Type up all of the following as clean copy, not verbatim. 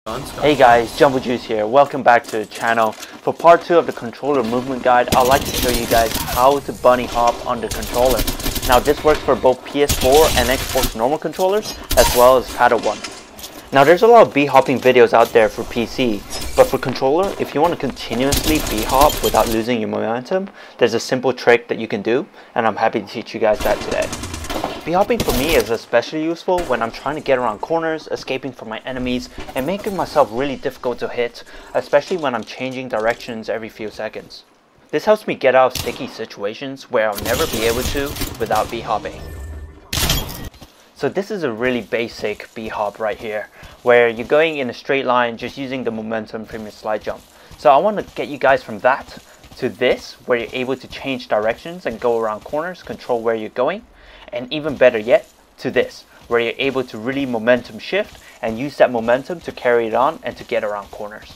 Hey guys, Jumbo Juice here. Welcome back to the channel. For part 2 of the controller movement guide, I'd like to show you guys how to bunny hop on the controller. Now this works for both PS4 and Xbox normal controllers, as well as paddle ones. Now there's a lot of b-hopping videos out there for PC, but for controller, if you want to continuously b-hop without losing your momentum, there's a simple trick that you can do, and I'm happy to teach you guys that today. B-hopping for me is especially useful when I'm trying to get around corners, escaping from my enemies, and making myself really difficult to hit, especially when I'm changing directions every few seconds. This helps me get out of sticky situations where I'll never be able to without b-hopping. So this is a really basic b-hop right here, where you're going in a straight line just using the momentum from your slide jump. So I want to get you guys from that to this, where you're able to change directions and go around corners, control where you're going. And even better yet, to this, where you're able to really momentum shift and use that momentum to carry it on and to get around corners.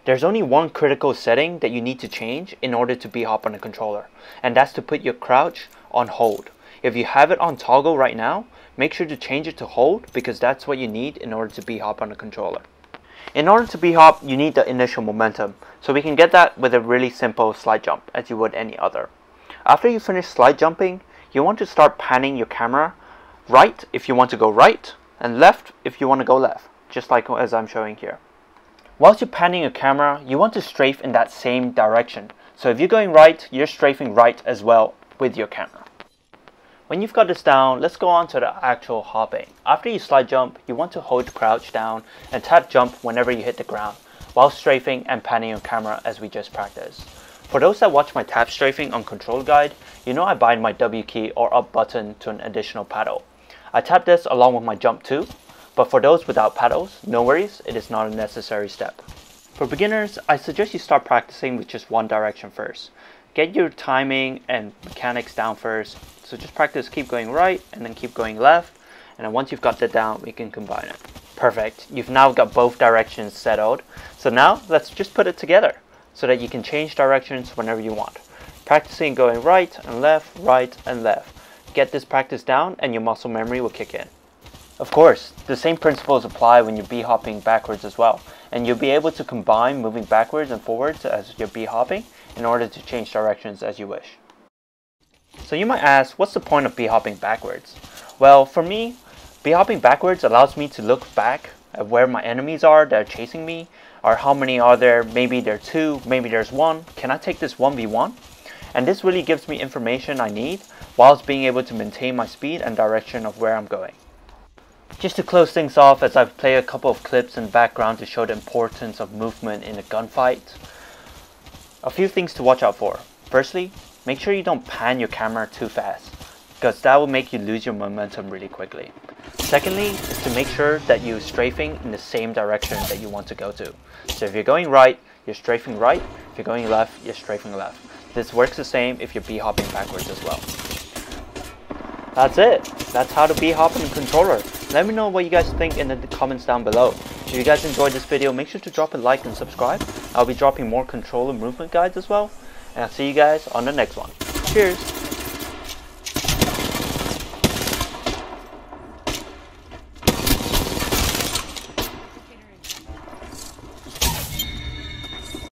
There's only one critical setting that you need to change in order to b-hop on a controller, and that's to put your crouch on hold. If you have it on toggle right now, make sure to change it to hold, because that's what you need in order to b-hop on a controller. In order to b-hop, you need the initial momentum, so we can get that with a really simple slide jump, as you would any other. After you finish slide jumping, you want to start panning your camera right if you want to go right, and left if you want to go left, just like as I'm showing here. Whilst you're panning your camera, you want to strafe in that same direction. So if you're going right, you're strafing right as well with your camera. When you've got this down, let's go on to the actual hopping. After you slide jump, you want to hold crouch down and tap jump whenever you hit the ground, while strafing and panning your camera as we just practiced. For those that watch my tap strafing on control guide, you know I bind my W key or up button to an additional paddle. I tap this along with my jump too, but for those without paddles, no worries, it is not a necessary step. For beginners, I suggest you start practicing with just one direction first. Get your timing and mechanics down first. So just practice, keep going right and then keep going left, and then once you've got that down, we can combine it. Perfect, you've now got both directions settled. So now let's just put it together so that you can change directions whenever you want. Practicing going right and left, right and left. Get this practice down and your muscle memory will kick in. Of course, the same principles apply when you're b-hopping backwards as well, and you'll be able to combine moving backwards and forwards as you're b-hopping in order to change directions as you wish. So you might ask, what's the point of b-hopping backwards? Well, for me, b-hopping backwards allows me to look back at where my enemies are that are chasing me, or how many are there, maybe there are 2, maybe there's 1, can I take this 1v1? And this really gives me information I need, whilst being able to maintain my speed and direction of where I'm going. Just to close things off, as I've played a couple of clips in the background to show the importance of movement in a gunfight, a few things to watch out for. Firstly, make sure you don't pan your camera too fast, because that will make you lose your momentum really quickly. Secondly, is to make sure that you're strafing in the same direction that you want to go to. So if you're going right, you're strafing right. If you're going left, you're strafing left. This works the same if you're b-hopping backwards as well. That's it. That's how to b-hop on the controller. Let me know what you guys think in the comments down below. If you guys enjoyed this video, make sure to drop a like and subscribe. I'll be dropping more controller movement guides as well. And I'll see you guys on the next one. Cheers!